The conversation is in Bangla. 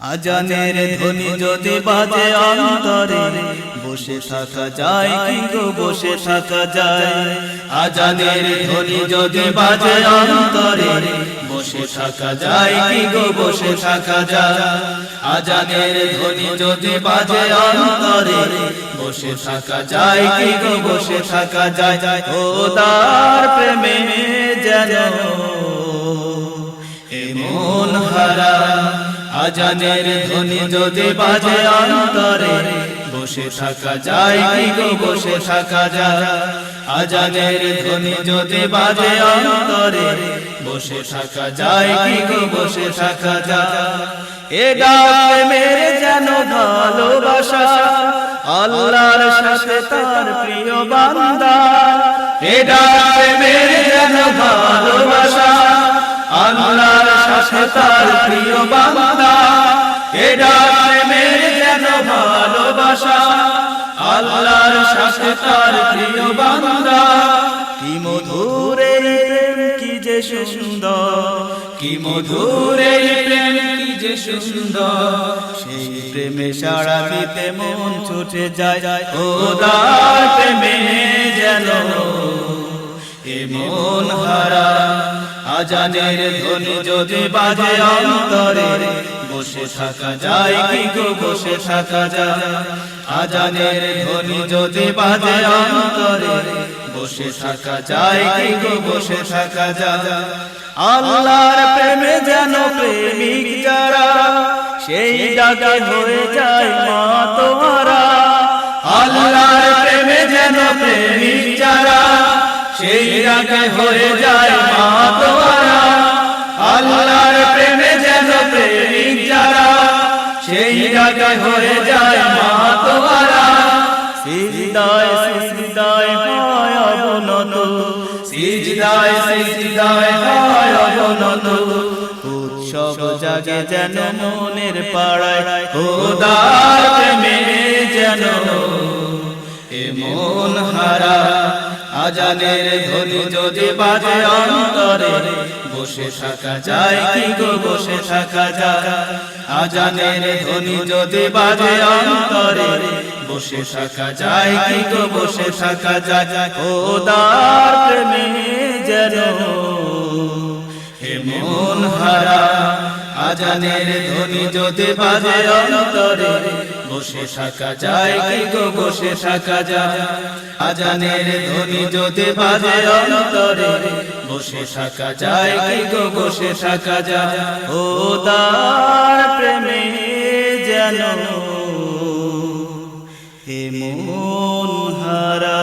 আজানের ধ্বনি যদি বাজে অন্তরে বসে থাকা যায় কি গো বসে থাকা যায় আজানের ধ্বনি যদি বাজে অন্তরে বসে থাকা যায় কি গো বসে থাকা যায় আজানের ধ্বনি যদি বাজে অন্তরে বসে থাকা যায় কি গো বসে থাকা যায় খোদার প্রেমে যেন মন হারা আজানের ধ্বনি যদি বাজে অন্তরে বসে থাকা যায় কি গো বসে থাকা যায় আজানের ধ্বনি যদি বাজে অন্তরে বসে থাকা যায় কি গো বসে থাকা যায় এ ডাক মেরে যেন ভালোবাসা আল্লাহর সাথে তার প্রিয় বান্দা এ ডাক মেরে যেন ভালোবাসা আল্লাহর সাথে তার প্রিয় বান্দা এ ডাক মেরে যেন ভালোবাসা আল্লাহর সাথে তার প্রিয় বান্দা কি মধুর এই প্রেম কি যে সুন্দর কি মধুর এই প্রেম কি যে সুন্দর সেই প্রেমে সাড়া দিতে মন ছুটে যায় খোদার প্রেমে যেন এ মন হারা আজানের ধ্বনি যদি বাজে অন্তরে বসে থাকা যায় কি গো বসে থাকা যায় আজানের ধ্বনি যদি বাজে অন্তরে বসে থাকা যায় কি গো বসে থাকা যায় আল্লাহর প্রেমে যেন প্রেমিক যারা সেই ডাকে হয়ে যায় মাতোয়ারা আল্লাহর প্রেমে যেন প্রেমিক যারা সেই ডাকে হয়ে যায় মাতোয়ারা আল্লাহর প্রেমে যেন প্রেমিক যারা সেই ডাকে হয়ে যায় মাতোয়ারা সিজদায় সিজদায় হয় অবনত সিজদায় সিজদায় হয় অবনত উৎসব জাগে যেন মনের পাড়ায় খোদার প্রেমে যেন এ মন হারা আজানের ধ্বনি যদি বাজে অন্তরে বসে থাকা যায় কি গো বসে থাকা যায় আজানের ধ্বনি যদি বাজে অন্তরে বসে থাকা যায় কি গো বসে থাকা যায় খোদার প্রেমে যেন হে মন হারা আজানের ধ্বনি যদি বাজে অন্তরে বসে থাকা যায় কি গো বসে থাকা যায় আজানের ধ্বনি যদি বাজে অন্তরে বসে থাকা যায় কি গো বসে থাকা যায় খোদার প্রেমে যেন হে মন হারা।